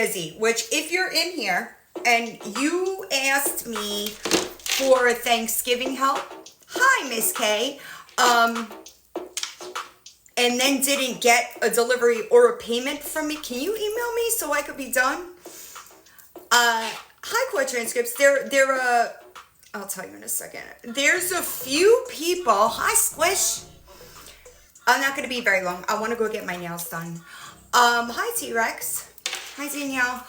busy, which if you're in here and you asked me for Thanksgiving help, hi Miss K, and then didn't get a delivery or a payment from me, can you email me so I could be done? Hi Core Transcripts, I'll tell you in a second. There's a few people, hi Squish. I'm not going to be very long. I want to go get my nails done. Hi T-Rex. Hi Danielle.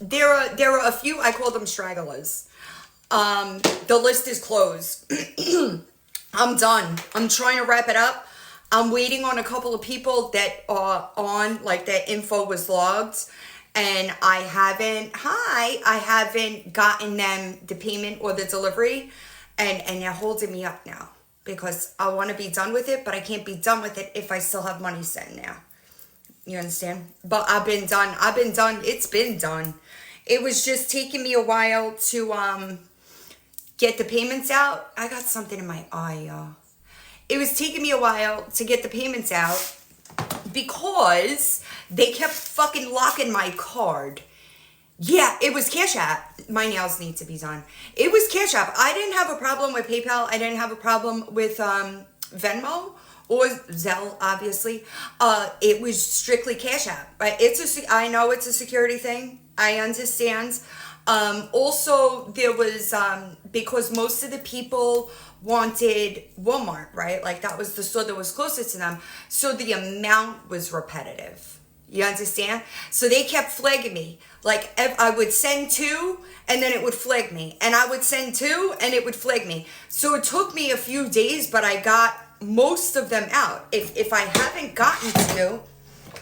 There are a few, I call them stragglers. The list is closed. I'm done. I'm trying to wrap it up. I'm waiting on a couple of people that are on, like that info was logged. And I haven't gotten them the payment or the delivery. And they're holding me up now. Because I want to be done with it, but I can't be done with it if I still have money sitting there. You understand? But I've been done. It's been done. It was just taking me a while to get the payments out. I got something in my eye, y'all. It was taking me a while to get the payments out because they kept fucking locking my card. Yeah, it was Cash App. My nails need to be done. It was Cash App. I didn't have a problem with PayPal. I didn't have a problem with Venmo or Zelle, obviously. It was strictly Cash App. I know it's a security thing. I understand. Also, there was, because most of the people wanted Walmart, right? Like that was the store that was closest to them. So the amount was repetitive. You understand? So they kept flagging me. Like if I would send 2 and then it would flag me. And I would send 2 and it would flag me. So it took me a few days, but I got most of them out. If I haven't gotten 2,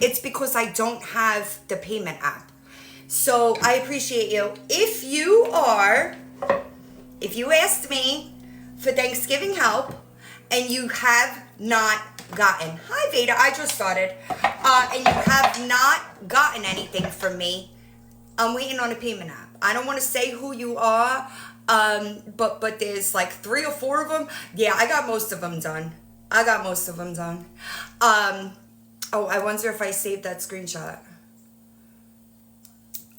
it's because I don't have the payment app. So I appreciate you. If you asked me for Thanksgiving help and you have not gotten, hi Veda, I just started, and you have not gotten anything from me, I'm waiting on a payment app. I don't want to say who you are, but there's like 3 or 4 of them. Yeah, I got most of them done. Oh, I wonder if I saved that screenshot.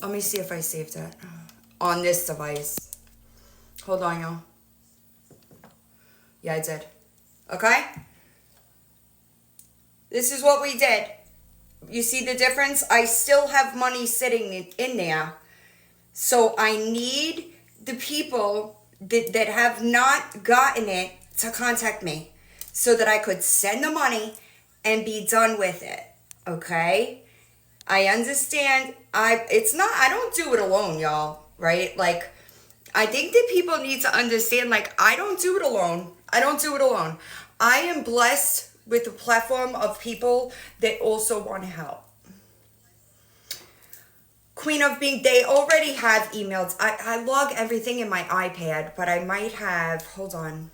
Let me see if I saved it on this device. Hold on, y'all. Yeah, I did. Okay? This is what we did. You see the difference? I still have money sitting in there. So I need the people that have not gotten it to contact me so that I could send the money and be done with it. Okay? I understand. I don't do it alone, y'all. Right? Like, I think that people need to understand, like, I don't do it alone. I am blessed with a platform of people that also want to help. Queen of Being, they already have emails. I log everything in my iPad, but I might have, hold on.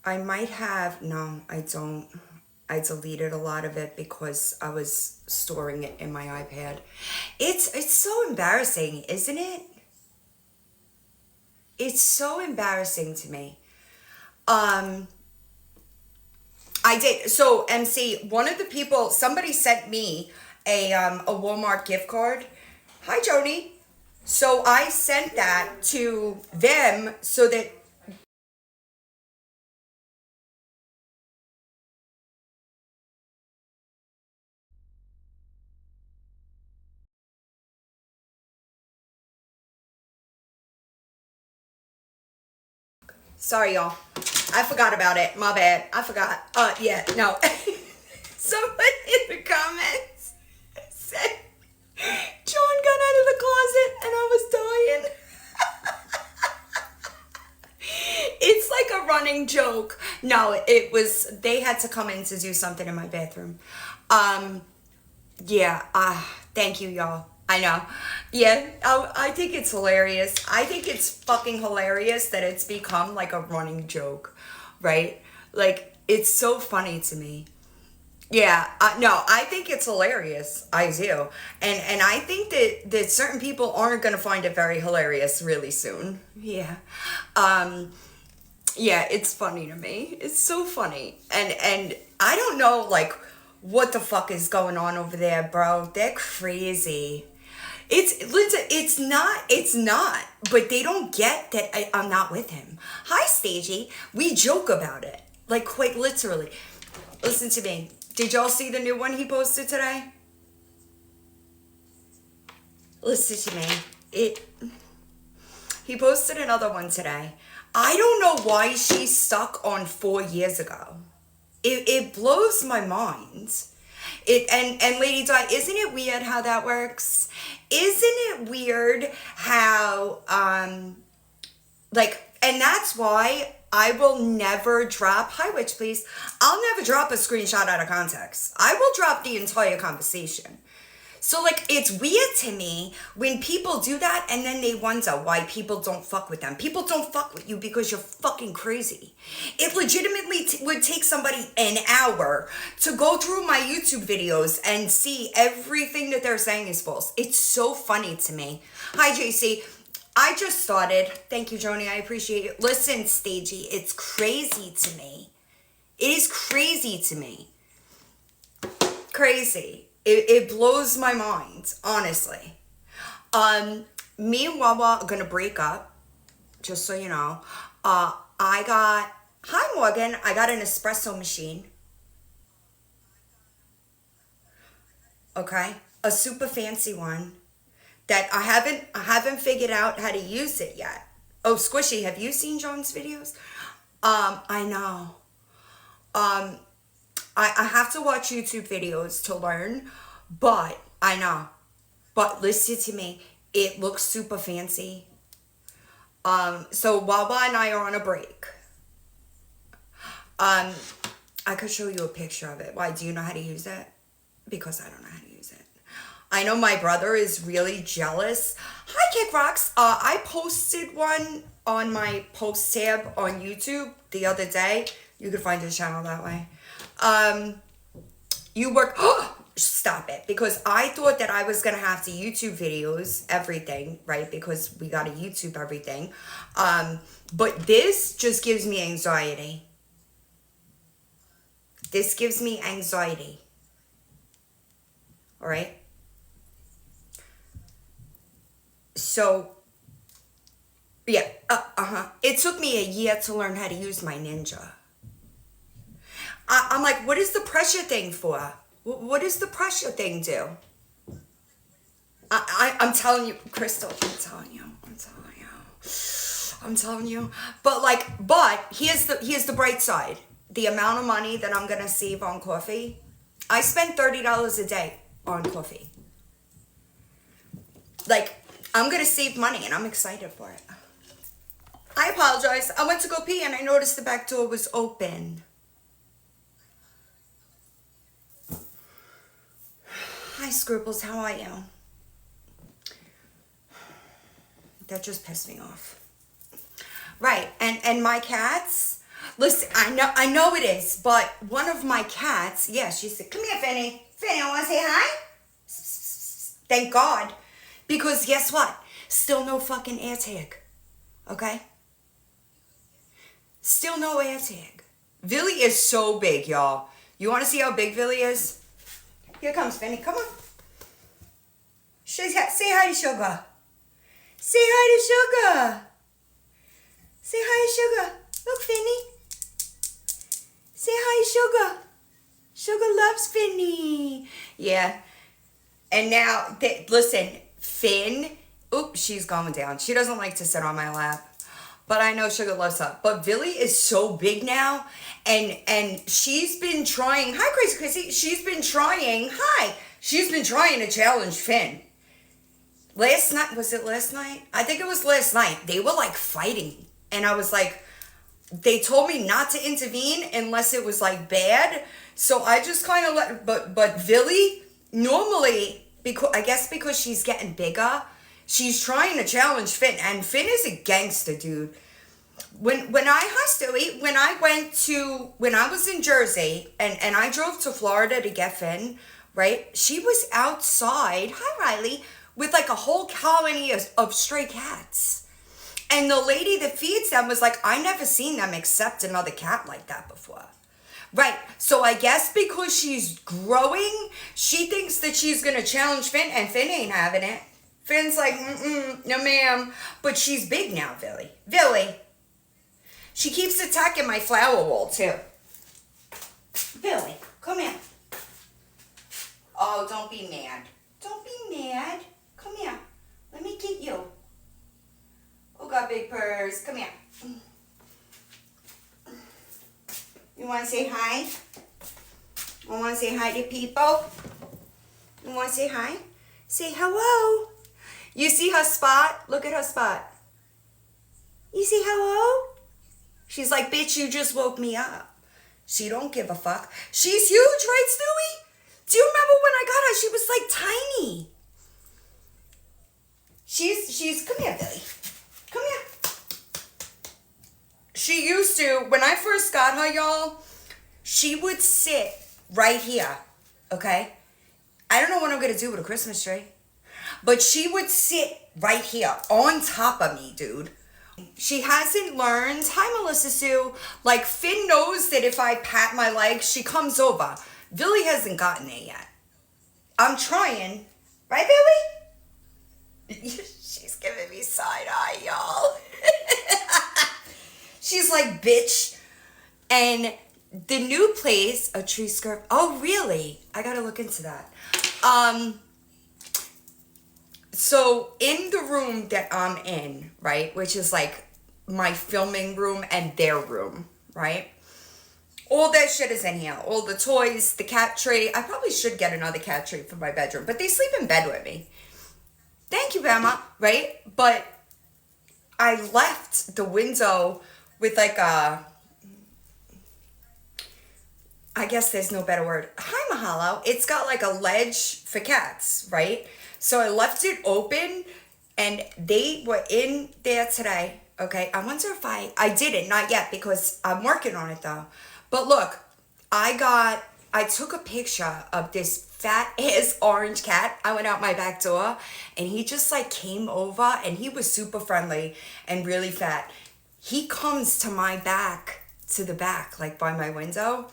No, I don't. I deleted a lot of it because I was storing it in my iPad. It's so embarrassing, isn't it? It's so embarrassing to me. I did. So MC, one of the people, somebody sent me a Walmart gift card. Hi, Joni. So I sent that to them so that. Sorry, y'all. I forgot about it. My bad. I forgot. Yeah, no. Somebody in the comments said John got out of the closet and I was dying. It's like a running joke. No, they had to come in to do something in my bathroom. Yeah, thank you, y'all. I know. Yeah, I think it's hilarious. I think it's fucking hilarious that it's become like a running joke, right? Like, it's so funny to me. Yeah, no, I think it's hilarious. I do. And I think that certain people aren't going to find it very hilarious really soon. Yeah. Yeah, it's funny to me. It's so funny. And I don't know, like, what the fuck is going on over there, bro? They're crazy. It's not, but they don't get that I'm not with him. Hi, Stagey. We joke about it, like quite literally. Listen to me. Did y'all see the new one he posted today? Listen to me. He posted another one today. I don't know why she's stuck on 4 years ago. It blows my mind. And Lady Di, isn't it weird how that works? Isn't it weird how and that's why I will never drop, hi Witch please, I'll never drop a screenshot out of context. I will drop the entire conversation. So like, it's weird to me when people do that and then they wonder why people don't fuck with them. People don't fuck with you because you're fucking crazy. It legitimately would take somebody an hour to go through my YouTube videos and see everything that they're saying is false. It's so funny to me. Hi, JC. I just started. Thank you, Joni. I appreciate it. Listen, Stagey, it's crazy to me. It is crazy to me. Crazy. It blows my mind, honestly. Me and Wawa are gonna break up, just so you know. Hi Morgan, I got an espresso machine. Okay, a super fancy one that I haven't figured out how to use it yet. Oh, Squishy, have you seen John's videos? I know. I have to watch YouTube videos to learn, but I know. But listen to me, it looks super fancy. So Wawa and I are on a break. I could show you a picture of it. Why, do you know how to use it? Because I don't know how to use it. I know my brother is really jealous. Hi, Kick Rocks. I posted one on my post tab on YouTube the other day. You can find his channel that way. You work, stop it, because I thought that I was gonna have to YouTube videos everything, right, because we gotta YouTube everything, but this just gives me anxiety. This gives me anxiety. All right, so yeah, it took me a year to learn how to use my Ninja. I'm like, what is the pressure thing for? What does the pressure thing do? I'm telling you, Crystal, I'm telling you. But here's the bright side. The amount of money that I'm gonna save on coffee. I spend $30 a day on coffee. Like, I'm gonna save money and I'm excited for it. I apologize. I went to go pee and I noticed the back door was open. Hi, Scruples, how are you? That just pissed me off. Right, and my cats, listen, I know it is, but one of my cats, yeah, she said, come here, Finny. Finny, I want to say hi? Thank God. Because guess what? Still no fucking air tag. Okay? Still no air tag. Billy is so big, y'all. You want to see how big Billy is? Here comes Finny. Come on. Say hi to Sugar. Say hi to Sugar. Say hi to Sugar. Look, Finny. Say hi to Sugar. Sugar loves Finny. Yeah. And now, listen, Finn. Oops, she's going down. She doesn't like to sit on my lap. But I know Sugar loves her. But Billy is so big now. And she's been trying. Hi, Crazy Chrissy. She's been trying. Hi. She's been trying to challenge Finn. Last night. Was it last night? I think it was last night. They were like fighting. And I was like, they told me not to intervene unless it was like bad. So I just kind of let. But Billy, normally, because she's getting bigger, she's trying to challenge Finn, and Finn is a gangster, dude. When I was in Jersey and I drove to Florida to get Finn, right? She was outside, hi Riley, with like a whole colony of stray cats. And the lady that feeds them was like, I never seen them accept another cat like that before. Right. So I guess because she's growing, she thinks that she's gonna challenge Finn, and Finn ain't having it. Finn's like, no ma'am. But she's big now, Billy. Billy. She keeps attacking my flower wall too. Billy, come here. Oh, don't be mad. Don't be mad. Come here. Let me get you. Oh, got big purse. Come here. You want to say hi? You want to say hi to people? You want to say hi? Say hello. You see her spot? Look at her spot. You see hello? She's like, bitch, you just woke me up. She don't give a fuck. She's huge, right, Stewie? Do you remember when I got her? She was like tiny. She's, come here, Billy. Come here. She used to, when I first got her, y'all, she would sit right here, okay? I don't know what I'm going to do with a Christmas tree. But she would sit right here on top of me, dude. She hasn't learned. Hi, Melissa Sue. Like, Finn knows that if I pat my legs, she comes over. Billy hasn't gotten it yet. I'm trying. Right, Billy? She's giving me side eye, y'all. She's like, bitch. And the new place, a tree skirt. Oh, really? I gotta look into that. So in the room that I'm in, right, which is like my filming room and their room, right? All that shit is in here. All the toys, the cat tree. I probably should get another cat tree for my bedroom, but they sleep in bed with me. Thank you, Bama, right? But I left the window with like a, I guess there's no better word. Hi, Mahalo. It's got like a ledge for cats, right? So I left it open and they were in there today. Okay, I wonder if I didn't, not yet, because I'm working on it though. But look, I took a picture of this fat ass orange cat. I went out my back door and he just like came over and he was super friendly and really fat. He comes to my back, to the back, like by my window,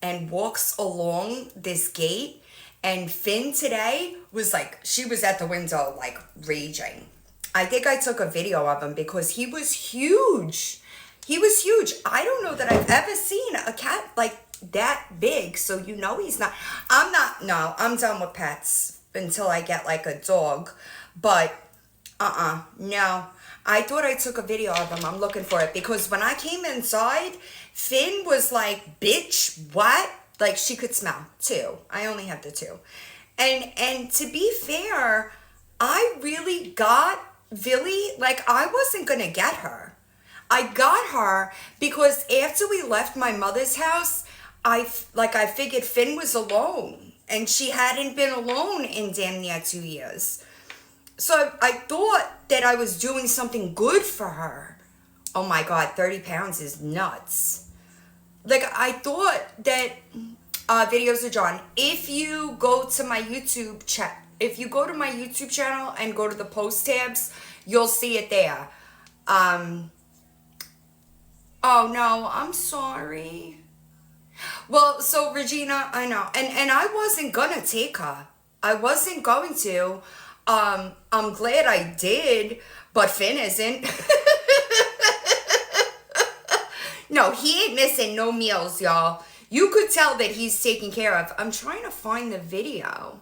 and walks along this gate. And Finn today was like, she was at the window like raging. I think I took a video of him because he was huge. He was huge. I don't know that I've ever seen a cat like that big. So you know he's not. I'm done with pets until I get like a dog. But no. I thought I took a video of him. I'm looking for it because when I came inside, Finn was like, bitch, what? Like she could smell two. I only have the two. And to be fair, I really got Billy, like I wasn't going to get her. I got her because after we left my mother's house, I figured Finn was alone and she hadn't been alone in damn near 2 years. So I thought that I was doing something good for her. Oh my God, 30 pounds is nuts. Like I thought that videos are John. If you go to my YouTube chat, if you go to my YouTube channel and go to the post tabs, you'll see it there. Oh no, I'm sorry. Well, so Regina, I know, and I wasn't gonna take her. I wasn't going to. I'm glad I did, but Finn isn't. No, he ain't missing no meals, y'all. You could tell that he's taken care of. I'm trying to find the video.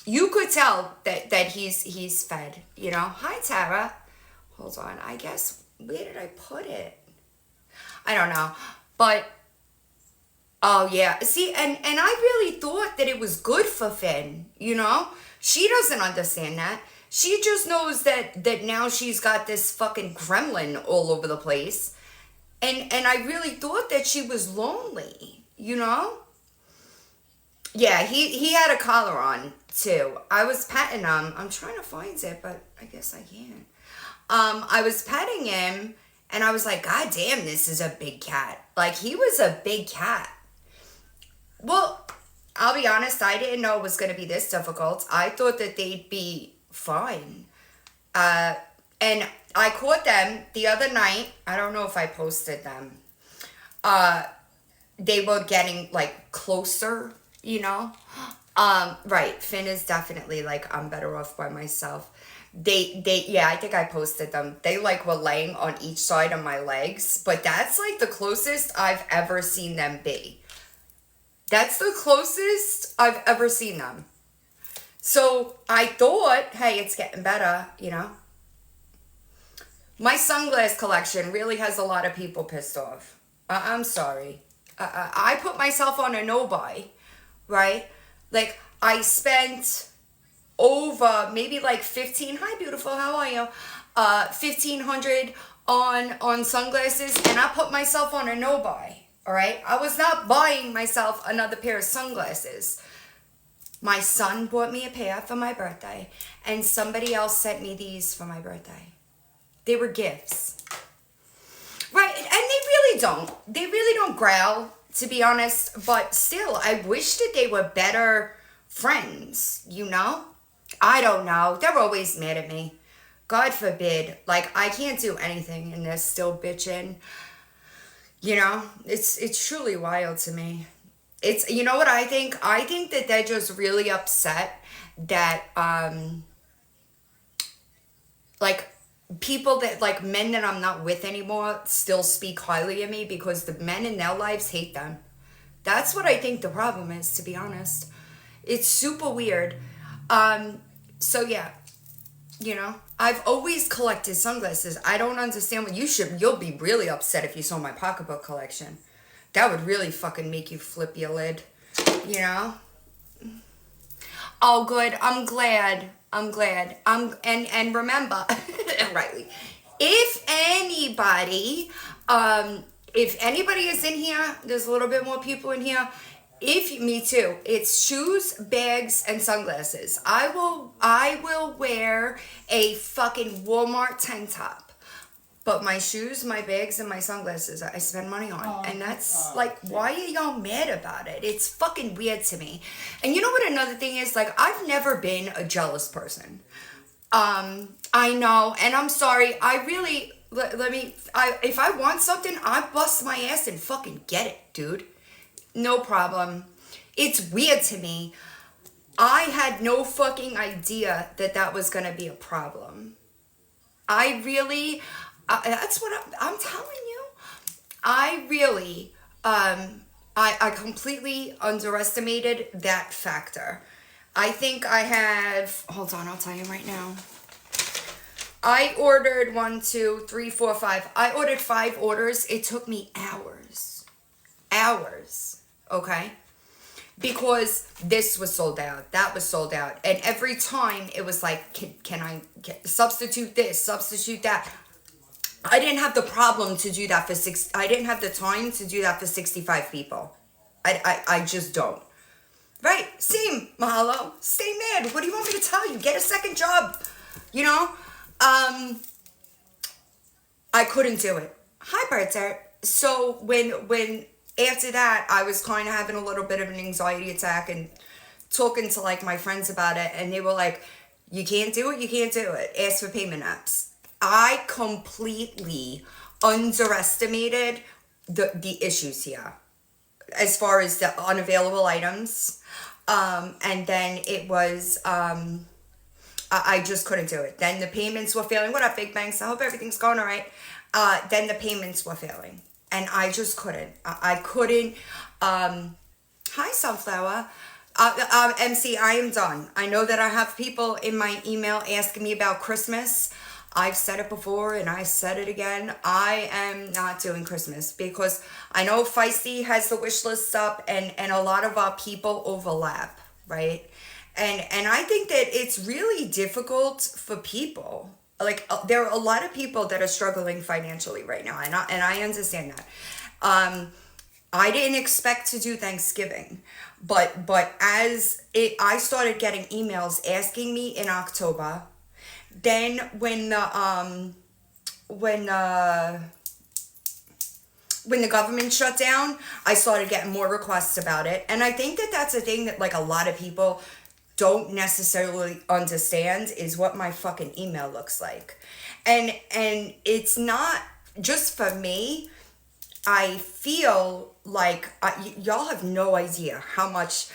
You could tell that he's fed, you know. Hi, Tara. Hold on. I guess, where did I put it? I don't know. But, oh, yeah. See, and I really thought that it was good for Finn, you know. She doesn't understand that. She just knows that now she's got this fucking gremlin all over the place. And I really thought that she was lonely, you know? Yeah, he had a collar on, too. I was petting him. I'm trying to find it, but I guess I can't. I was petting him, and I was like, God damn, this is a big cat. Like, he was a big cat. Well, I'll be honest, I didn't know it was going to be this difficult. I thought that they'd be fine. And And I caught them the other night. I don't know if I posted them. Uh, they were getting like closer, you know. Right. Finn is definitely like, I'm better off by myself. Yeah, I think I posted them. They like were laying on each side of my legs, but that's like the closest I've ever seen them be. That's the closest I've ever seen them. So I thought, hey, it's getting better, you know. My sunglass collection really has a lot of people pissed off. I'm sorry. I put myself on a no buy, right? Like, I spent over maybe like 15, hi beautiful, how are you? 1500 on sunglasses, and I put myself on a no buy. All right, I was not buying myself another pair of sunglasses. My son bought me a pair for my birthday, and somebody else sent me these for my birthday. They were gifts. Right, and they really don't growl, to be honest, but still, I wish that they were better friends, you know? I don't know. They're always mad at me. God forbid. Like, I can't do anything and they're still bitching. You know? It's truly wild to me. It's, you know what I think? I think that they're just really upset that, like, people that, like, men that I'm not with anymore still speak highly of me because the men in their lives hate them. That's what I think the problem is, to be honest. It's super weird. So yeah, you know, I've always collected sunglasses. I don't understand what you'll be really upset if you saw my pocketbook collection. That would really fucking make you flip your lid, you know? Oh, good. I'm glad. And remember, Riley, if anybody is in here, there's a little bit more people in here. Me too. It's shoes, bags, and sunglasses. I will wear a fucking Walmart tank top. But my shoes, my bags, and my sunglasses, I spend money on. And that's like, why are y'all mad about it? It's fucking weird to me. And you know what another thing is? Like, I've never been a jealous person. I know, and I'm sorry. I really, if I want something, I bust my ass and fucking get it, dude. No problem. It's weird to me. I had no fucking idea that was gonna be a problem. That's what I'm telling you. I really, I completely underestimated that factor. I think I have, hold on, I'll tell you right now. I ordered 1, 2, 3, 4, 5. I ordered 5 orders. It took me hours. Okay? Because this was sold out, that was sold out. And every time it was like, can I substitute this, substitute that? I didn't have the problem to do that I didn't have the time to do that for 65 people. I just don't. Right? Same, Mahalo. Stay mad. What do you want me to tell you? Get a second job. You know? I couldn't do it. Hi, Bertha. So when after that, I was kind of having a little bit of an anxiety attack and talking to like my friends about it, and they were like, you can't do it. Ask for payment apps. I completely underestimated the issues here as far as the unavailable items. And then it was, I just couldn't do it. Then the payments were failing. What up, Big Banks? I hope everything's going all right. Then the payments were failing. And I just couldn't. I couldn't. Hi, Sunflower. MC, I am done. I know that I have people in my email asking me about Christmas. I've said it before and I said it again. I am not doing Christmas because I know Feisty has the wish list up and a lot of our people overlap, right? And I think that it's really difficult for people. Like, there are a lot of people that are struggling financially right now, and I understand that. I didn't expect to do Thanksgiving, but I started getting emails asking me in October. Then when the government shut down, I started getting more requests about it, and I think that that's a thing that like a lot of people don't necessarily understand is what my fucking email looks like. And it's not just for me. I feel like y'all have no idea how much,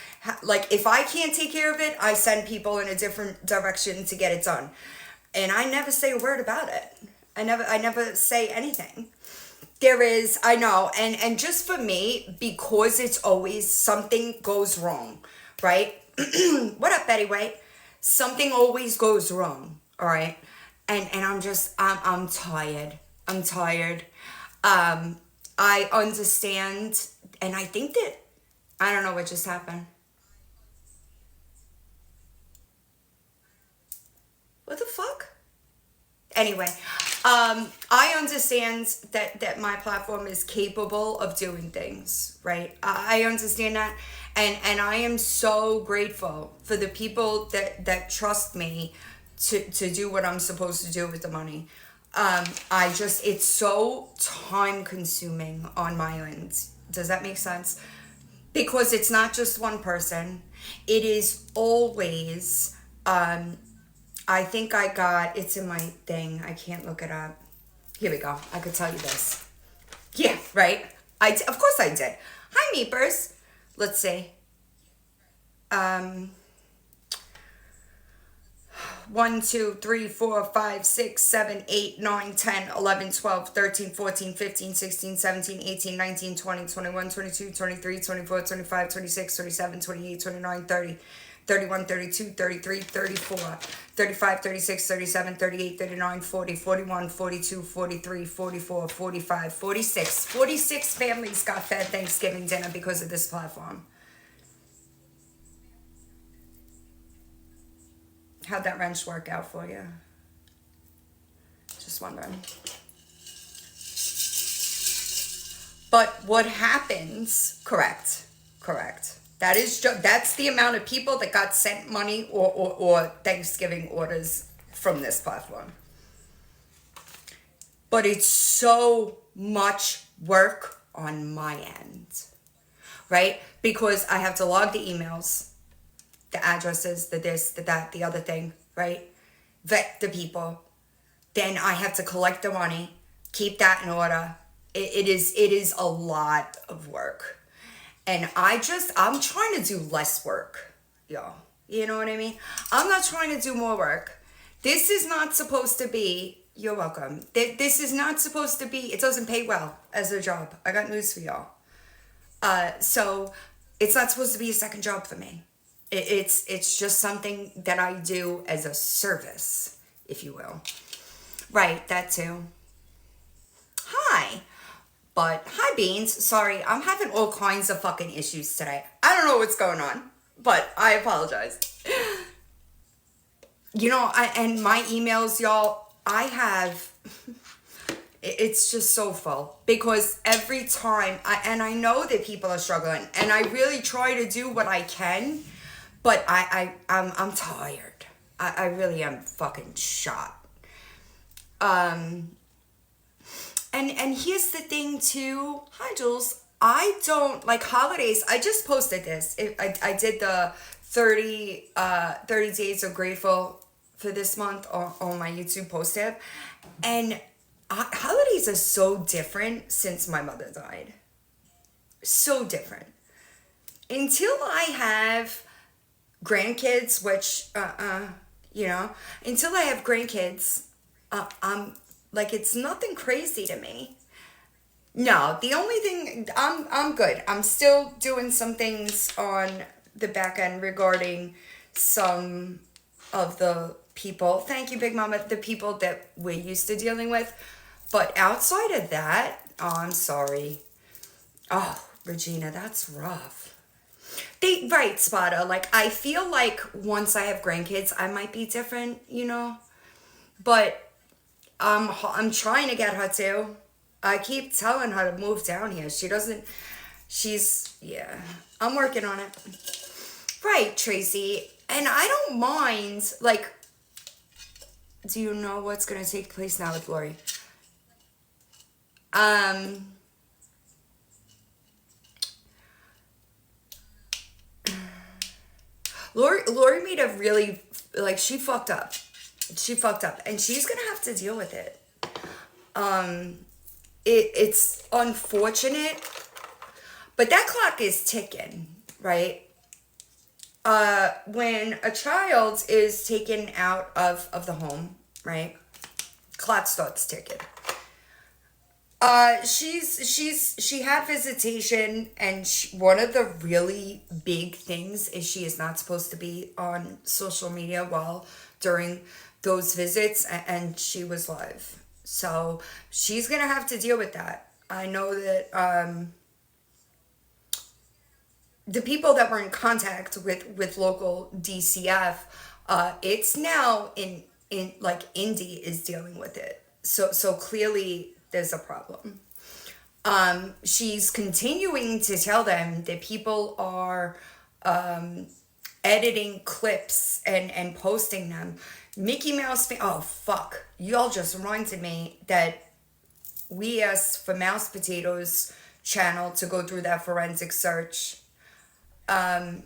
like, if I can't take care of it, I send people in a different direction to get it done. And I never say a word about it. I never say anything. There is, I know, and just for me, because it's always something goes wrong, right? What up, Betty White? Something always goes wrong, all right? And I'm tired. I'm tired. Um, I understand, and I think that I don't know what just happened. What the fuck? Anyway, I understand that my platform is capable of doing things, right? I understand that, and I am so grateful for the people that trust me to do what I'm supposed to do with the money. I just, it's so time consuming on my end. Does that make sense? Because it's not just one person. It is always, I think I got, it's in my thing. I can't look it up. Here we go. I could tell you this. Yeah, right? Of course I did. Hi, Meepers. Let's see. Um, 1, 2, 3, 4, 5, 6, 7, 8, 9, 10, 11, 12, 13, 14, 15, 16, 17, 18, 19, 20, 21, 22, 23, 24, 25, 26, 27, 28, 29, 30, 31, 32, 33, 34, 35, 36, 37, 38, 39, 40, 41, 42, 43, 44, 45, 46. 46 families got fed Thanksgiving dinner because of this platform. How'd that wrench work out for you? Just wondering. But what happens, correct, correct. That's the amount of people that got sent money or Thanksgiving orders from this platform. But it's so much work on my end, right? Because I have to log the emails, the addresses, the this, the that, the other thing, right? Vet the people. Then I have to collect the money, keep that in order. It is a lot of work. And I'm trying to do less work, y'all. You know what I mean? I'm not trying to do more work. This is not supposed to be, you're welcome. This is not supposed to be, it doesn't pay well as a job. I got news for y'all. So it's not supposed to be a second job for me. It's just something that I do as a service, if you will. Right, that too. Hi. But hi, Beans. Sorry, I'm having all kinds of fucking issues today. I don't know what's going on, but I apologize. You know, and my emails, y'all, I have, it's just so full because every time I know that people are struggling and I really try to do what I can, but I'm tired. I really am fucking shot. And here's the thing too. Hi, Jules. I don't like holidays. I just posted this. I did the 30 days of grateful for this month on my YouTube post tab. And holidays are so different since my mother died. So different. Until I have grandkids, which, until I have grandkids, I'm like, it's nothing crazy to me. No, the only thing, I'm good. I'm still doing some things on the back end regarding some of the people. Thank you, Big Mama. The people that we're used to dealing with. But outside of that, oh, I'm sorry. Oh, Regina, that's rough. Right, Spada. Like, I feel like once I have grandkids, I might be different, But I'm trying to get her to. I keep telling her to move down here. Yeah, I'm working on it. Right, Tracy. And I don't mind, like, do you know what's going to take place now with Lori? Lori made a really, like, she fucked up. She fucked up, and she's gonna have to deal with it. It's unfortunate, but that clock is ticking, right? When a child is taken out of the home, right? Clock starts ticking. She had visitation, and one of the really big things is she is not supposed to be on social media while during those visits, and she was live. So she's gonna have to deal with that. I know that the people that were in contact with local DCF, it's now in like Indy is dealing with it. So clearly there's a problem. She's continuing to tell them that people are editing clips and posting them. Mickey Mouse, oh fuck, y'all just reminded me that we asked for Mouse Potatoes channel to go through that forensic search. And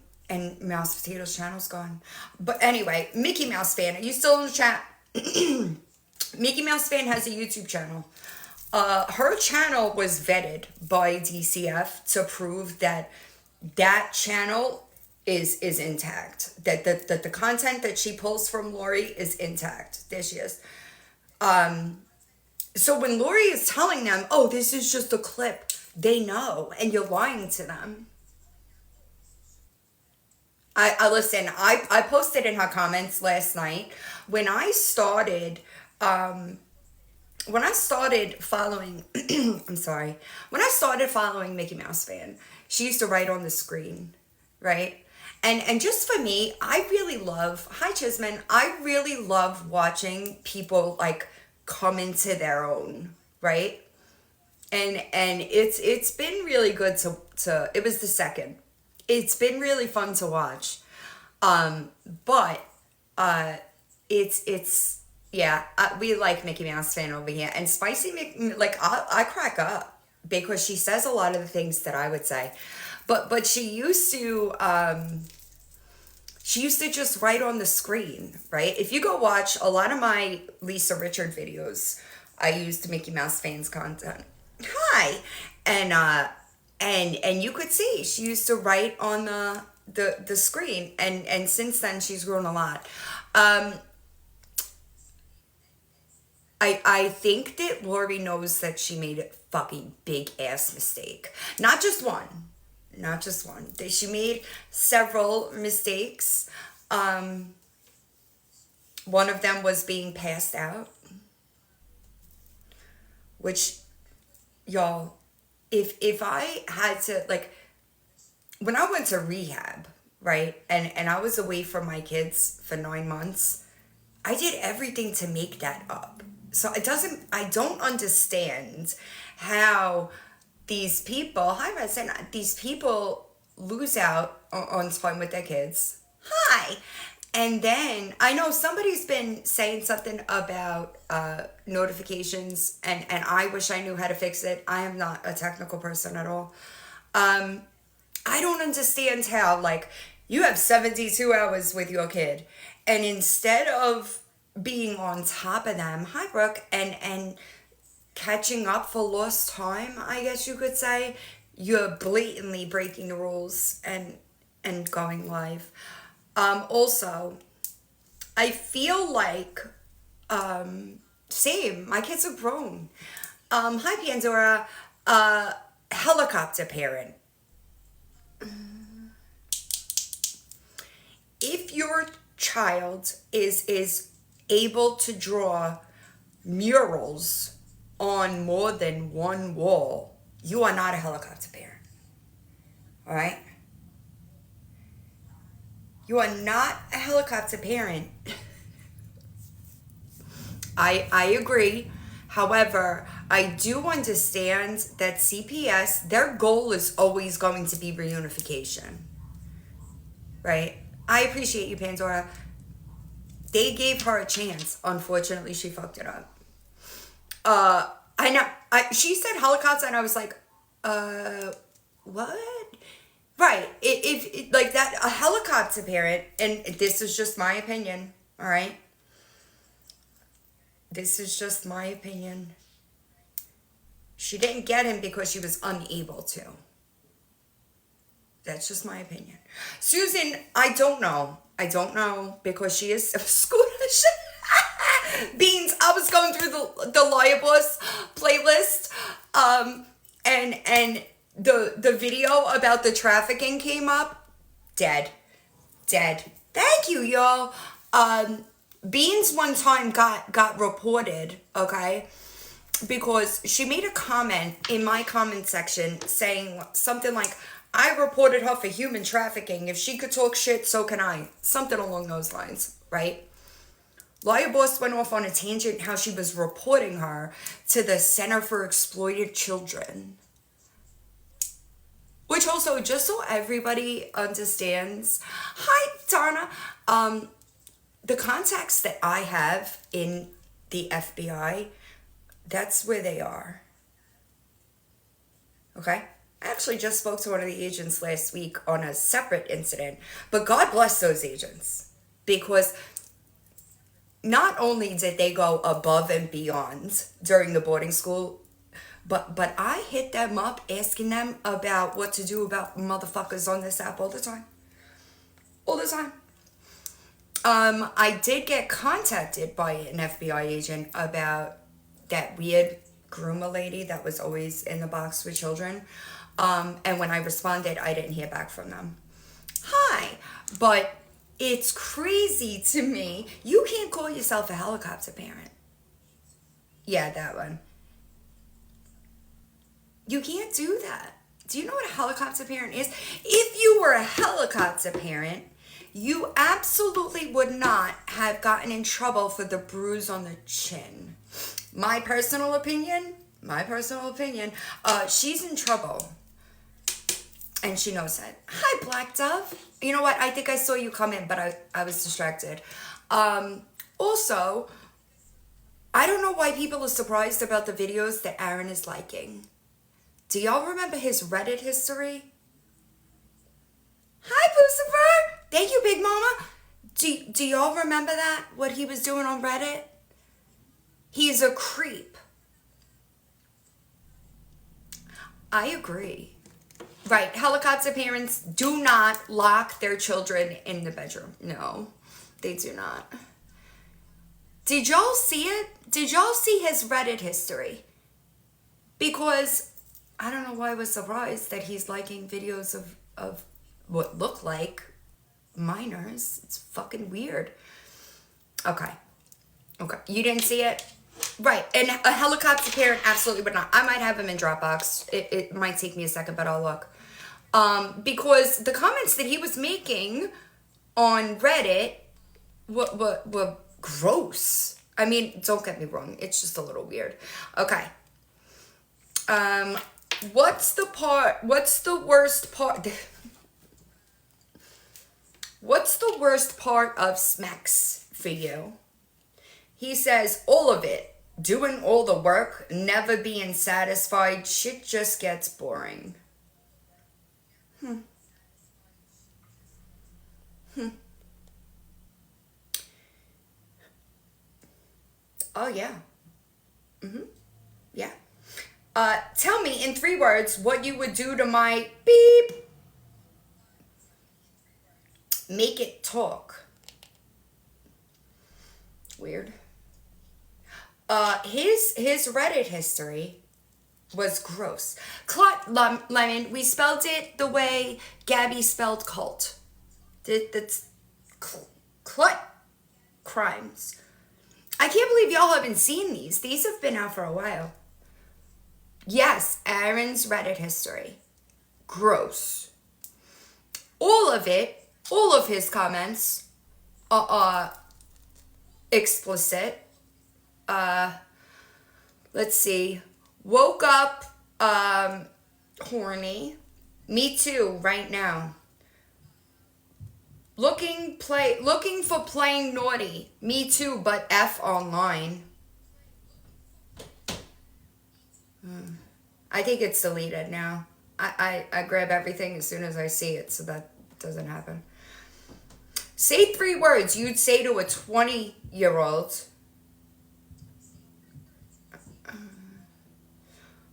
Mouse Potatoes channel's gone. But anyway, Mickey Mouse Fan, are you still in the chat? Mickey Mouse Fan has a YouTube channel. Her channel was vetted by DCF to prove that channel is intact. That the content that she pulls from Lori is intact. There she is. So when Lori is telling them, oh, this is just a clip, they know, and you're lying to them. I listen, I posted in her comments last night when I started following I'm sorry. When I started following Mickey Mouse Fan, she used to write on the screen, right? And just for me, I really love, hi Chisman, I really love watching people like come into their own, right? And it's been really good to it was the second. It's been really fun to watch. But it's yeah, we like Mickey Mouse Fan over here, and Spicy like I crack up because she says a lot of the things that I would say, but she used to just write on the screen, right? If you go watch a lot of my Lisa Richard videos, I used Mickey Mouse Fan's content. Hi, and you could see she used to write on the screen, and since then she's grown a lot. I think that Lori knows that she made a fucking big ass mistake. Not just one. She made several mistakes. One of them was being passed out, which, y'all, if I had to, like, when I went to rehab, right, and I was away from my kids for 9 months, I did everything to make that up. So I don't understand how these people, hi Resin, these people lose out on time with their kids. Hi. And then I know somebody's been saying something about notifications, and I wish I knew how to fix it. I am not a technical person at all. I don't understand how, like, you have 72 hours with your kid, and instead of being on top of them, hi Brooke, and catching up for lost time, I guess you could say, you're blatantly breaking the rules and going live. Also, I feel like, same, my kids are grown. Hi Pandora, helicopter parent. If your child is able to draw murals on more than one wall, you are not a helicopter parent. All right? You are not a helicopter parent. I agree. However, I do understand that CPS, their goal is always going to be reunification. Right? I appreciate you, Pandora. They gave her a chance. Unfortunately, she fucked it up. I know. She said helicopter, and I was like, what? Right. If like that, a helicopter helicopter parent, and this is just my opinion, all right? This is just my opinion. She didn't get him because she was unable to. That's just my opinion. Susan, I don't know. I don't know because she is scooters. Beans, I was going through the Lawyer Boss playlist, and the video about the trafficking came up. Dead. Thank you, y'all. Beans one time got reported, okay, because she made a comment in my comment section saying something like, I reported her for human trafficking. If she could talk shit, so can I. Something along those lines, right? Lawyer Boss went off on a tangent how she was reporting her to the Center for Exploited Children. Which also, just so everybody understands, hi, Donna. The contacts that I have in the FBI, that's where they are. Okay? I actually just spoke to one of the agents last week on a separate incident, but God bless those agents, because not only did they go above and beyond during the boarding school, but I hit them up asking them about what to do about motherfuckers on this app all the time. All the time. I did get contacted by an FBI agent about that weird groomer lady that was always in the box with children. And when I responded, I didn't hear back from them. Hi, but it's crazy to me. You can't call yourself a helicopter parent. Yeah, that one. You can't do that. Do you know what a helicopter parent is? If you were a helicopter parent, you absolutely would not have gotten in trouble for the bruise on the chin. My personal opinion, she's in trouble. And she knows it. Hi, Black Dove. You know what? I think I saw you come in, but I was distracted. Also, I don't know why people are surprised about the videos that Aaron is liking. Do y'all remember his Reddit history? Hi, Lucifer. Thank you, Big Mama. Do y'all remember that? What he was doing on Reddit? He's a creep. I agree. Right, helicopter parents do not lock their children in the bedroom. No, they do not. Did y'all see it? Did y'all see his Reddit history? Because I don't know why I was surprised that he's liking videos of what look like minors. It's fucking weird. Okay. You didn't see it? Right. And a helicopter parent absolutely would not. I might have him in Dropbox. It might take me a second, but I'll look. Because the comments that he was making on Reddit were gross. I mean, don't get me wrong. It's just a little weird. Okay. What's the worst part? What's the worst part of Smex for you? He says, all of it. Doing all the work, never being satisfied, shit just gets boring. Oh, yeah. Yeah. Tell me in 3 words what you would do to my beep. Make it talk. Weird. His Reddit history was gross. Clut Lemon, we spelled it the way Gabby spelled cult. That's Clut Crimes. I can't believe y'all haven't seen these. These have been out for a while. Yes, Aaron's Reddit history. Gross. All of it, all of his comments are explicit. Let's see. Woke up horny. Me too, right now. Looking for playing naughty. Me too, but F online. I think it's deleted now. I grab everything as soon as I see it, so that doesn't happen. Say 3 words you'd say to a 20-year-old.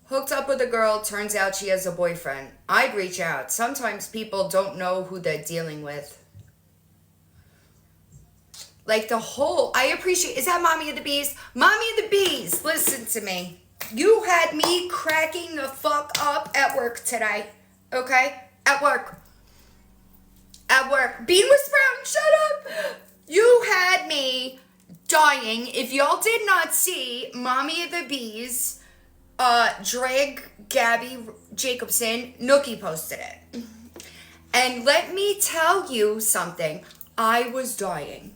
Hooked up with a girl, turns out she has a boyfriend. I'd reach out. Sometimes people don't know who they're dealing with. Like the whole, I appreciate, is that Mommy of the Bees? Mommy of the Bees, listen to me. You had me cracking the fuck up at work today. Okay? At work. At work. Bean was Sprout, shut up. You had me dying. If y'all did not see Mommy of the Bees, drag Gabby Jacobson, Nookie posted it. And let me tell you something. I was dying.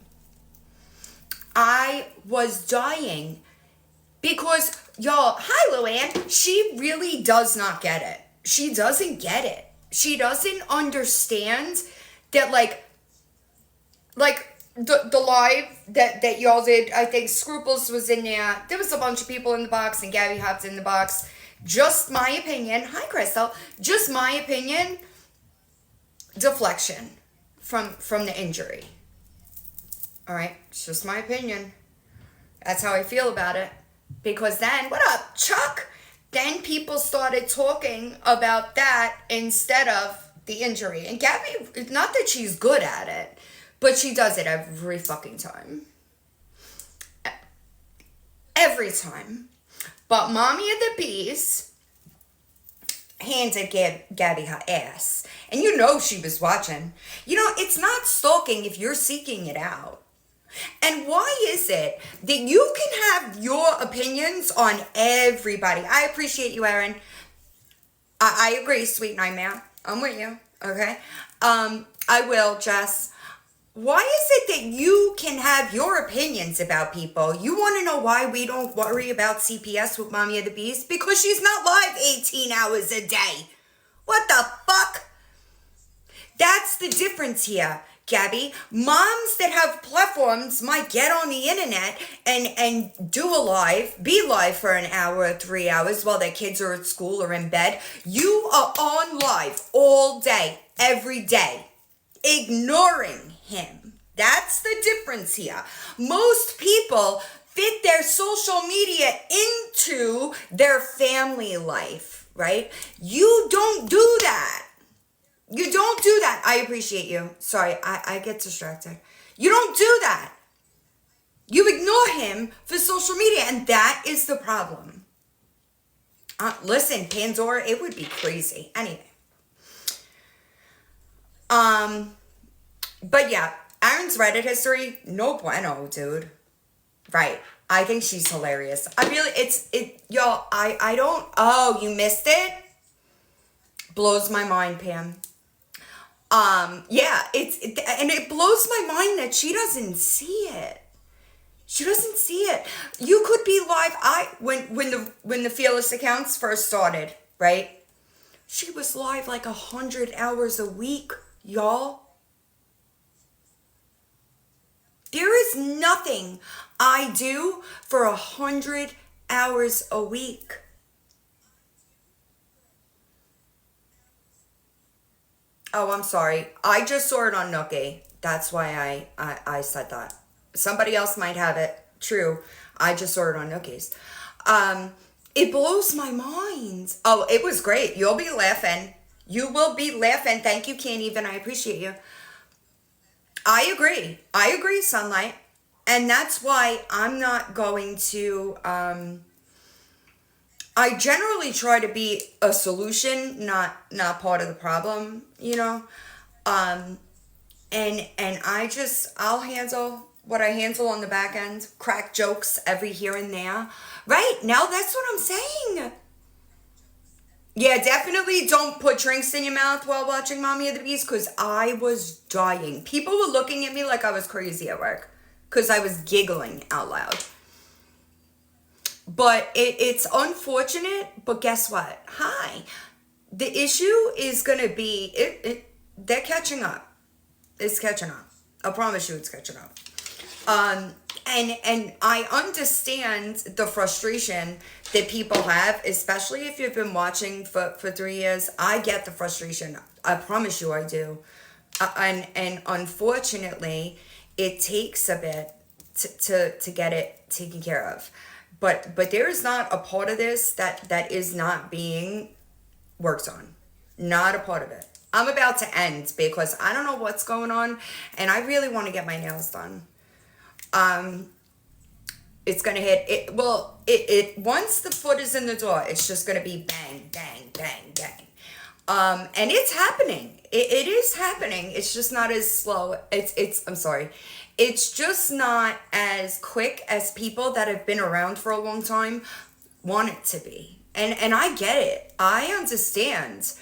I was dying because, y'all, hi Luann, she really does not get it. She doesn't get it. She doesn't understand that, like the live that y'all did, I think Scruples was in there. There was a bunch of people in the box and Gabby hopped in the box. Just my opinion. Hi, Crystal. Just my opinion. Deflection from the injury. All right, it's just my opinion. That's how I feel about it. Because then, what up, Chuck? Then people started talking about that instead of the injury. And Gabby, not that she's good at it, but she does it every fucking time. Every time. But Mommy of the Bees handed Gabby her ass. And you know she was watching. You know, it's not stalking if you're seeking it out. And why is it that you can have your opinions on everybody? I appreciate you, Erin. I agree, Sweet Nightmare. I'm with you, okay? I will, Jess. Why is it that you can have your opinions about people? You want to know why we don't worry about CPS with Mommy of the Beast? Because she's not live 18 hours a day. What the fuck? That's the difference here, Gabby. Moms that have platforms might get on the internet and do a live, be live for an hour or 3 hours while their kids are at school or in bed. You are on live all day, every day, ignoring him. That's the difference here. Most people fit their social media into their family life, right? You don't do that. You don't do that. I appreciate you. Sorry, I get distracted. You don't do that. You ignore him for social media, and that is the problem. Listen, Pandora, it would be crazy. Anyway. But yeah, Aaron's Reddit history, no bueno, dude. Right. I think she's hilarious. Y'all, I don't, oh, you missed it? Blows my mind, Pam. Yeah, and it blows my mind that she doesn't see it. She doesn't see it. You could be live. When the Fearless accounts first started, right? She was live like 100 hours a week, y'all. There is nothing I do for 100 hours a week. Oh, I'm sorry. I just saw it on Nookie. That's why I said that. Somebody else might have it. True. I just saw it on Nookie's. It blows my mind. Oh, it was great. You'll be laughing. You will be laughing. Thank you, Can't Even. I appreciate you. I agree, Sunlight. And that's why I'm not going to, I generally try to be a solution, not part of the problem, you know? And I'll handle what I handle on the back end, crack jokes every here and there. Right, now that's what I'm saying. Yeah, definitely don't put drinks in your mouth while watching Mommy of the Beast, because I was dying. People were looking at me like I was crazy at work because I was giggling out loud. But it's unfortunate, but guess what? Hi. The issue is going to be, they're catching up. It's catching up. I promise you it's catching up. And I understand the frustration that people have, especially if you've been watching for 3 years. I get the frustration. I promise you I do. And unfortunately, it takes a bit to get it taken care of. But there is not a part of this that is not being worked on. Not a part of it. I'm about to end because I don't know what's going on, and I really want to get my nails done. It's gonna hit it. Well, it once the foot is in the door, it's just gonna be bang, bang, bang, bang. And it's happening. It is happening. It's just not as slow. I'm sorry. It's just not as quick as people that have been around for a long time want it to be. And I get it. I understand.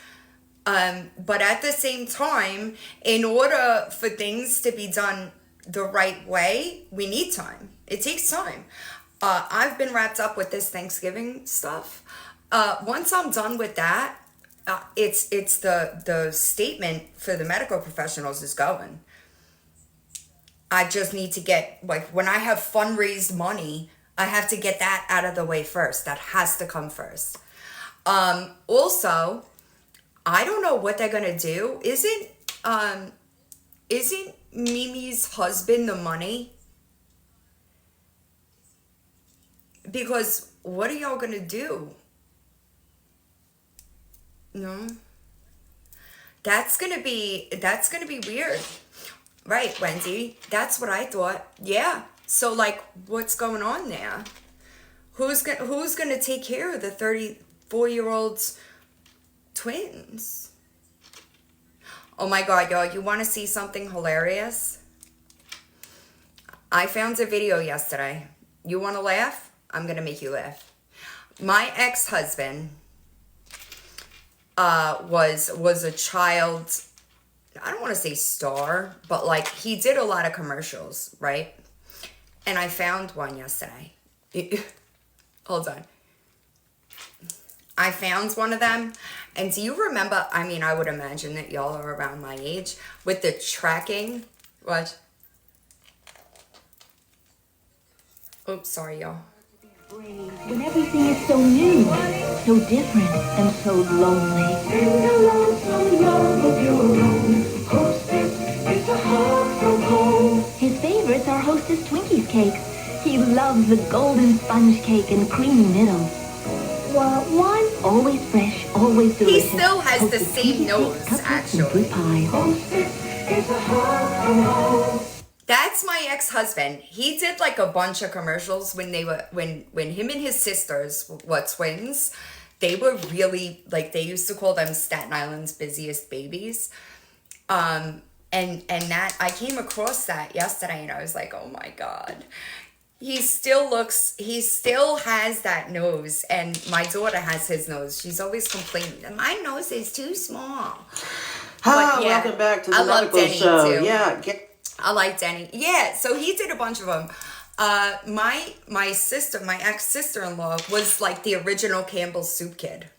But at the same time, in order for things to be done the right way, we need time. It takes time. I've been wrapped up with this Thanksgiving stuff. Once I'm done with that, it's the statement for the medical professionals is going. I just need to get, like, when I have fundraised money, I have to get that out of the way first. That has to come first. Also, I don't know what they're gonna do. Isn't Mimi's husband the money? Because what are y'all gonna do? No, that's gonna be weird, right, Wendy? That's what I thought. Yeah. So, like, what's going on there? Who's gonna take care of the 34-year-old's twins? Oh my God, y'all! You want to see something hilarious? I found a video yesterday. You want to laugh? I'm gonna make you laugh. My ex-husband was a child, I don't want to say star, but like he did a lot of commercials, right? And I found one yesterday. Hold on. I found one of them. And do you remember, I mean, I would imagine that y'all are around my age, with the tracking. What? Oops, sorry, y'all. When everything is so new, so different, and so lonely. Sing along some love of your own. Hostess is a hug from home. His favorites are Hostess Twinkies cakes. He loves the golden sponge cake and creamy middle. One, always fresh, always delicious. He still has the Hostess same Twinkies nose, cakes, cupcakes, actually. and fruit pie. Hostess is a hug from home. That's my ex-husband. He did like a bunch of commercials when him and his sisters were twins. They were really, like, they used to call them Staten Island's busiest babies. And that, I came across that yesterday and I was like, oh my God. He still has that nose, and my daughter has his nose. She's always complaining, my nose is too small. Hi, yeah, welcome back to the medical show. Too. Yeah, I like Denny. Yeah, so he did a bunch of them. My ex-sister-in-law was like the original Campbell's Soup kid.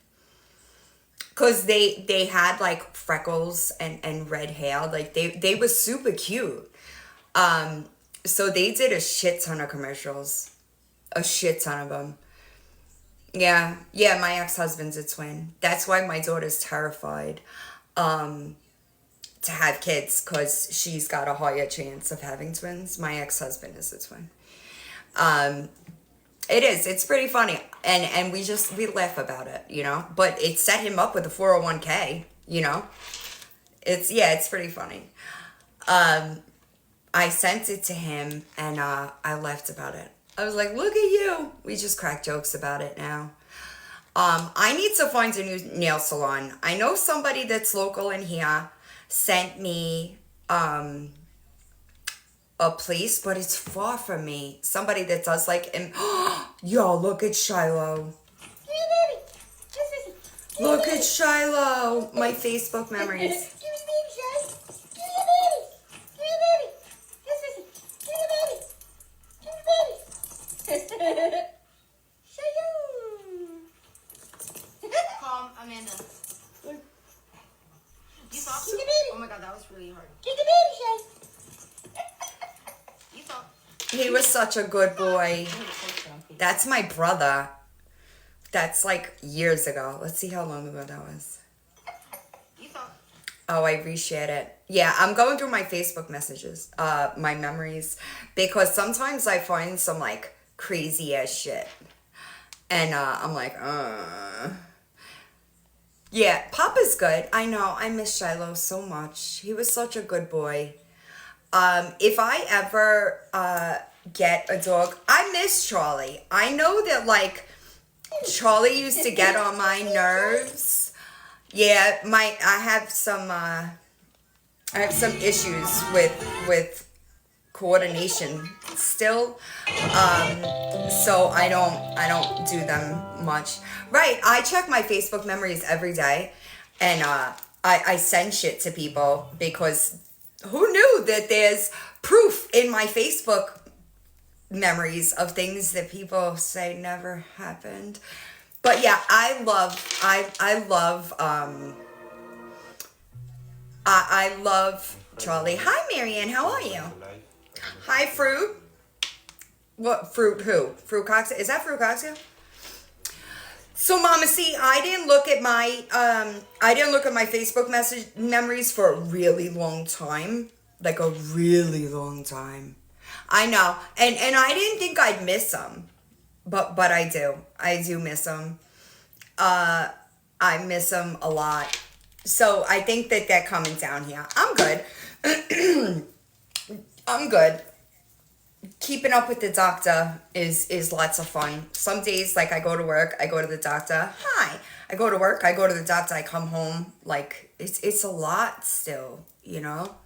Because they had like freckles and red hair. Like they were super cute. So they did a shit ton of commercials. A shit ton of them. Yeah, my ex-husband's a twin. That's why my daughter's terrified. To have kids, because she's got a higher chance of having twins. My ex-husband is a twin. It's pretty funny, and we laugh about it, you know, but it set him up with a 401k, you know. It's pretty funny. I sent it to him, and I laughed about it. I was like, look at you. We just crack jokes about it now. I need to find a new nail salon. I know somebody that's local in here sent me a place, but it's far from me. Somebody that does like, yo, look at Shiloh. Look at Shiloh. My Facebook memories. Calm, Amanda. You saw? Oh my God, that was really hard. You saw? He was such a good boy. That's my brother. That's like years ago. Let's see how long ago that was. You saw? Oh, I appreciate it. Yeah, I'm going through my Facebook messages, my memories, because sometimes I find some like crazy ass shit. And I'm like, yeah, Papa's good. I know. I miss Shiloh so much. He was such a good boy. If I ever get a dog, I miss Charlie. I know that like Charlie used to get on my nerves. Yeah, I have some issues with coordination still. So I don't do them much. Right, I check my Facebook memories every day, and I send shit to people because who knew that there's proof in my Facebook memories of things that people say never happened. But yeah, I love Charlie. Hi, Marianne. How are you? Hi, Fruit. What fruit? Who? Fruit cocktail? Is that fruit cocktail? So, Mama, see, I didn't look at my Facebook message memories for a really long time, like a really long time. I know, and I didn't think I'd miss them, but I do. I do miss them. I miss them a lot. So I think that they're coming down here. I'm good. I'm good. Keeping up with the doctor is lots of fun. Some days, like I go to work, I go to the doctor. Hi. I go to work, I go to the doctor, I come home. Like it's a lot still, you know?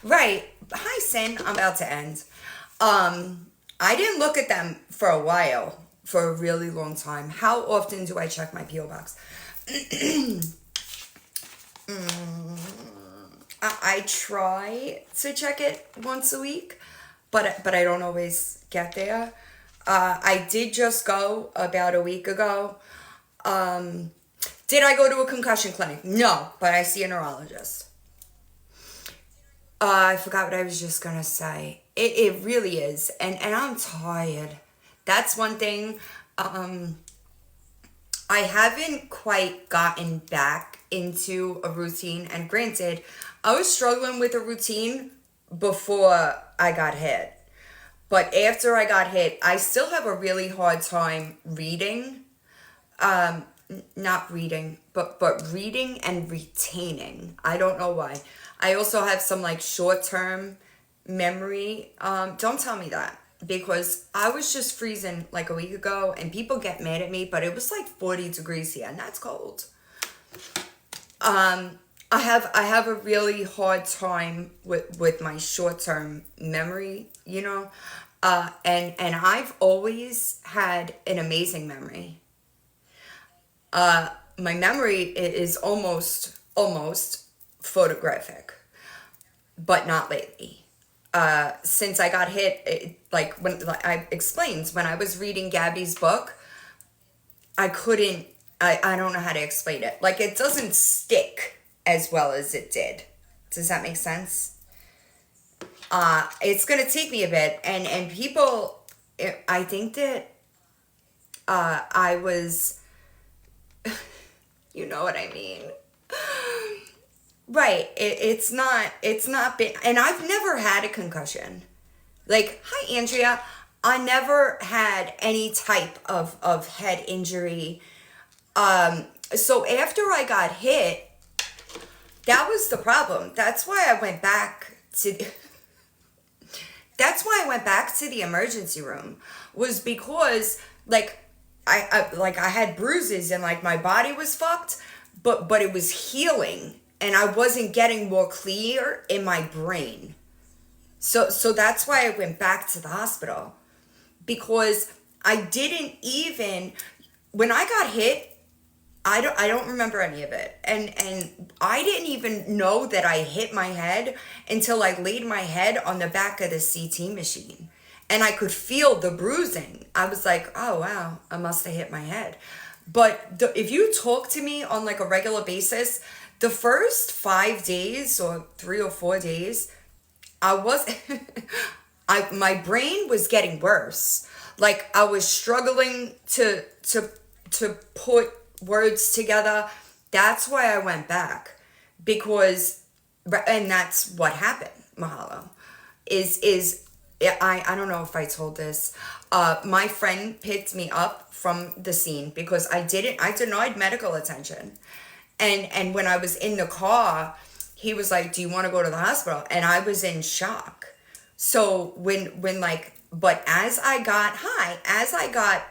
Right. Hi, Sin. I'm about to end. I didn't look at them for a while, for a really long time. How often do I check my P.O. box? I try to check it once a week, but I don't always get there. I did just go about a week ago. Did I go to a concussion clinic? No, but I see a neurologist. I forgot what I was just gonna say. It really is, and I'm tired. That's one thing. I haven't quite gotten back into a routine, and granted, I was struggling with a routine before I got hit. But after I got hit, I still have a really hard time reading. Not reading, but reading and retaining. I don't know why. I also have some like short-term memory. Don't tell me that, because I was just freezing like a week ago, and people get mad at me, but it was like 40 degrees here, and that's cold. I have a really hard time with my short-term memory, you know, and I've always had an amazing memory. My memory is almost photographic, but not lately. Since I got hit, like I explained, when I was reading Gabby's book, I don't know how to explain it. Like, it doesn't stick as well as it did. Does that make sense? It's gonna take me a bit, and people, I think that I was, you know what I mean? Right, it's not been, and I've never had a concussion. Like, hi, Andrea. I never had any type of head injury. So after I got hit, that was the problem. That's why I went back to the emergency room, was because like I had bruises, and like my body was fucked, but it was healing, and I wasn't getting more clear in my brain. So that's why I went back to the hospital, because I didn't even, when I got hit, I don't remember any of it. And I didn't even know that I hit my head until I laid my head on the back of the CT machine. And I could feel the bruising. I was like, oh, wow, I must have hit my head. But if you talk to me on like a regular basis, the first 5 days or 3 or 4 days, my brain was getting worse. Like, I was struggling to put words together. That's why I went back, because And that's what happened. Mahalo. I don't know if I told this. My friend picked me up from the scene because I denied medical attention. And when I was in the car, he was like, "Do you want to go to the hospital?" And I was in shock. So but as I got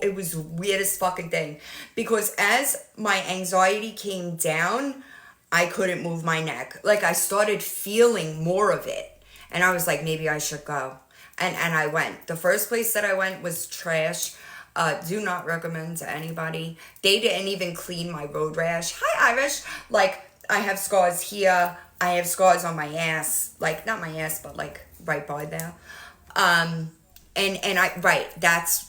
it was the weirdest fucking thing, because as my anxiety came down, I couldn't move my neck. Like, I started feeling more of it. And I was like, maybe I should go. And I went. The first place that I went was trash. Do not recommend to anybody. They didn't even clean my road rash. Hi, Irish. Like, I have scars here. I have scars on my ass. Like, not my ass, but like right by there.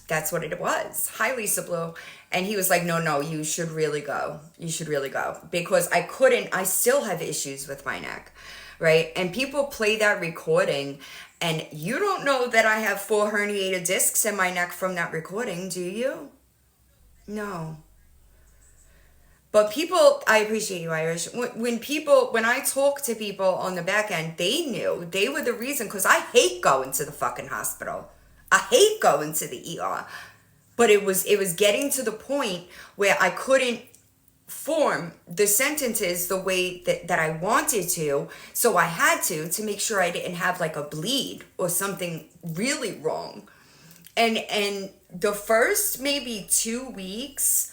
That's what it was. Hi, Lisa Blue. And he was like, no, you should really go. You should really go. Because I still have issues with my neck, right? And people play that recording, and you don't know that I have 4 herniated discs in my neck from that recording, do you? No. But people, I appreciate you, Irish. When I talk to people on the back end, they knew. They were the reason, because I hate going to the fucking hospital. I hate going to the ER. But it was getting to the point where I couldn't form the sentences the way that I wanted to. So I had to make sure I didn't have like a bleed or something really wrong. And the first maybe 2 weeks,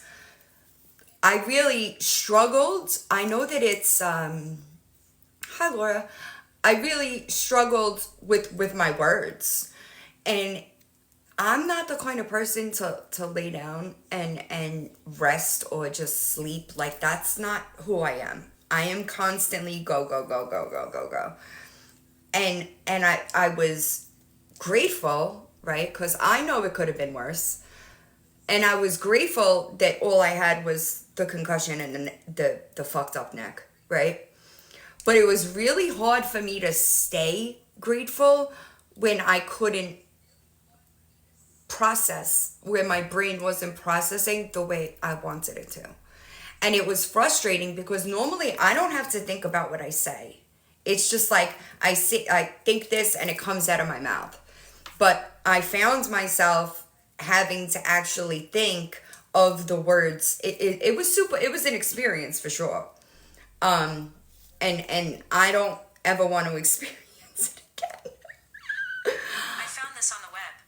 I really struggled. I know that it's, hi Laura. I really struggled with my words. And I'm not the kind of person to lay down and rest or just sleep. Like, that's not who I am. I am constantly go, go, go, go, go, go, go. And I was grateful, right? Because I know it could have been worse. And I was grateful that all I had was the concussion and the fucked up neck, right? But it was really hard for me to stay grateful when I couldn't process, where my brain wasn't processing the way I wanted it to. And it was frustrating because normally I don't have to think about what I say. It's just like I think this and it comes out of my mouth. But I found myself having to actually think of the words. It was an experience for sure. And I don't ever want to experience it again.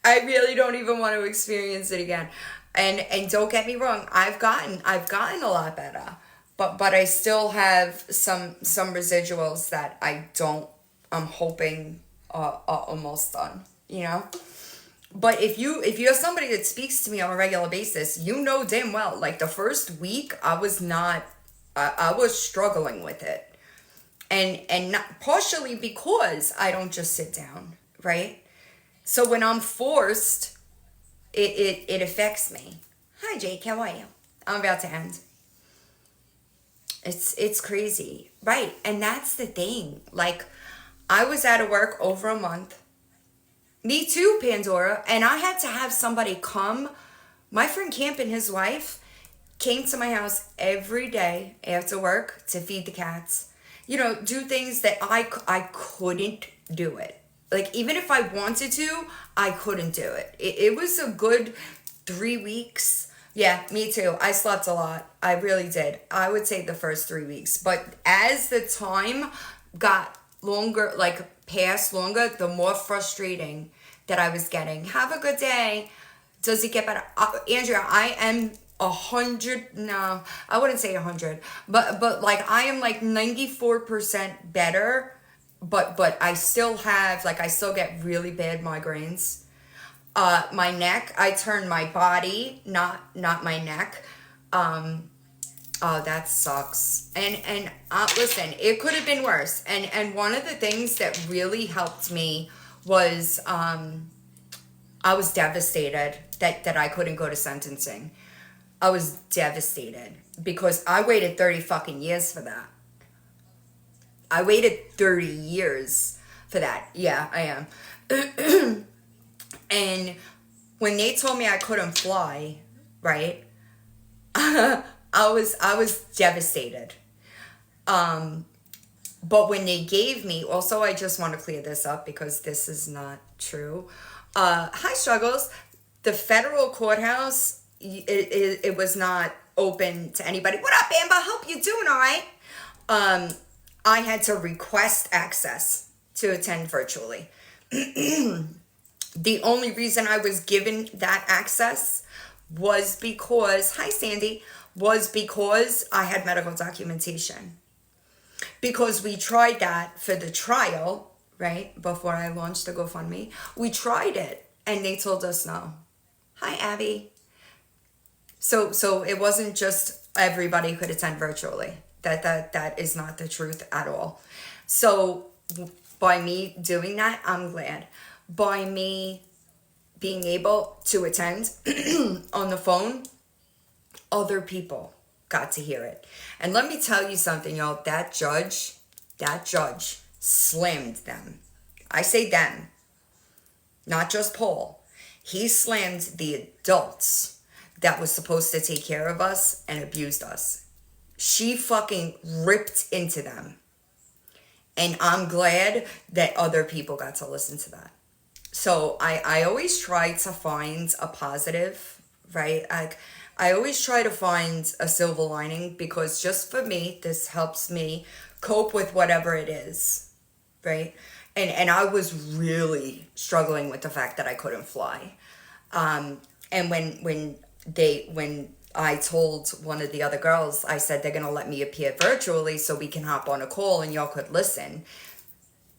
I really don't even want to experience it again. And don't get me wrong, I've gotten a lot better. But I still have some residuals that I'm hoping are almost done, you know? But if you're somebody that speaks to me on a regular basis, you know damn well, like the first week I was struggling with it. And not partially because I don't just sit down, right? So when I'm forced, it affects me. Hi, Jake. How are you? I'm about to end. It's crazy. Right. And that's the thing. Like, I was out of work over a month. Me too, Pandora. And I had to have somebody come. My friend Camp and his wife came to my house every day after work to feed the cats. You know, do things that I couldn't do it. Like, even if I wanted to, I couldn't do it. It was a good 3 weeks. Yeah, me too. I slept a lot. I really did. I would say the first 3 weeks. But as the time got longer, like passed longer, the more frustrating that I was getting. Have a good day. Does it get better? Andrea, I am 100. No, I wouldn't say 100. But like, I am like 94% better. But I still have, like, I still get really bad migraines. My neck, I turn my body, not my neck. Oh, that sucks. And listen, it could have been worse. And one of the things that really helped me was I was devastated that I couldn't go to sentencing. I was devastated because I waited 30 fucking years for that. I waited 30 years for that. Yeah, I am. And when they told me I couldn't fly, right? I was devastated. But when they gave me, also, I just want to clear this up because this is not true. Hi, Struggles. The federal courthouse, it was not open to anybody. What up, Amber? Hope you're doing all right. I had to request access to attend virtually. The only reason I was given that access was because, hi Sandy, was because I had medical documentation. Because we tried that for the trial, right, before I launched the GoFundMe. We tried it and they told us no. Hi Abby. So it wasn't just everybody could attend virtually. That is not the truth at all. So by me doing that, I'm glad. By me being able to attend on the phone, other people got to hear it. And let me tell you something, y'all. That judge slammed them. I say them, not just Paul. He slammed the adults that was supposed to take care of us and abused us. She fucking ripped into them. And I'm glad that other people got to listen to that. So I always try to find a positive, right? I always try to find a silver lining because just for me, this helps me cope with whatever it is, right? And I was really struggling with the fact that I couldn't fly. And when I told one of the other girls, I said they're gonna let me appear virtually so we can hop on a call and y'all could listen.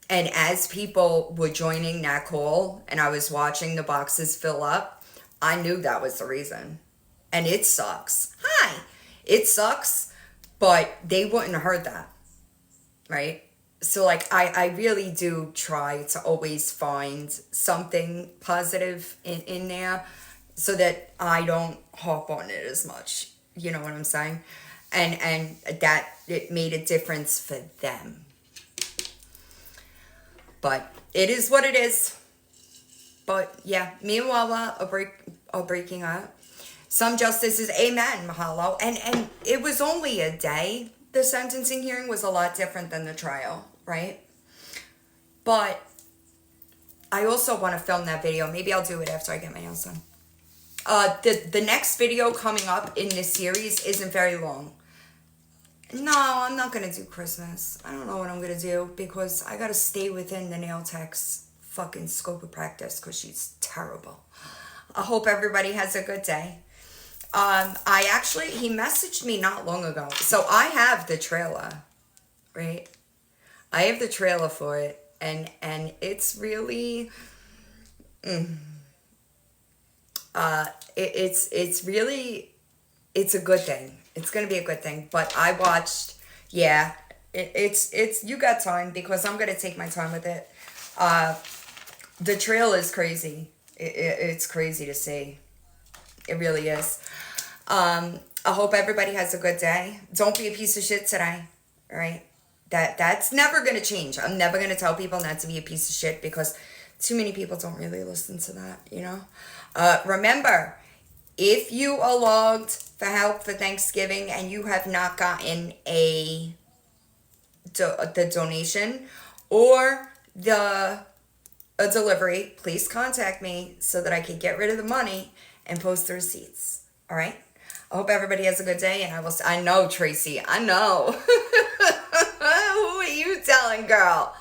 And as people were joining that call and I was watching the boxes fill up, I knew that was the reason. And it sucks. Hi. It sucks, but they wouldn't have heard that, right? So like I really do try to always find something positive in there so that I don't hop on it as much. You know what I'm saying? And that it made a difference for them. But it is what it is. But yeah, me and Wawa are breaking up. Some justices, amen, mahalo. And it was only a day. The sentencing hearing was a lot different than the trial, right? But I also want to film that video. Maybe I'll do it after I get my nails done. The next video coming up in this series isn't very long. No, I'm not going to do Christmas. I don't know what I'm going to do because I got to stay within the nail tech's fucking scope of practice because she's terrible. I hope everybody has a good day. He messaged me not long ago. So I have the trailer, right? I have the trailer for it. And it's really, it's a good thing. It's going to be a good thing. But I watched, it's you got time because I'm going to take my time with it. The trail is crazy. It's crazy to see. It really is. I hope everybody has a good day. Don't be a piece of shit today. All right? That's never going to change. I'm never going to tell people not to be a piece of shit because too many people don't really listen to that, you know? Remember, if you are logged for help for Thanksgiving and you have not gotten the donation or a delivery, please contact me so that I can get rid of the money and post the receipts. All right? I hope everybody has a good day, and I know, Tracy, I know. Who are you telling, girl?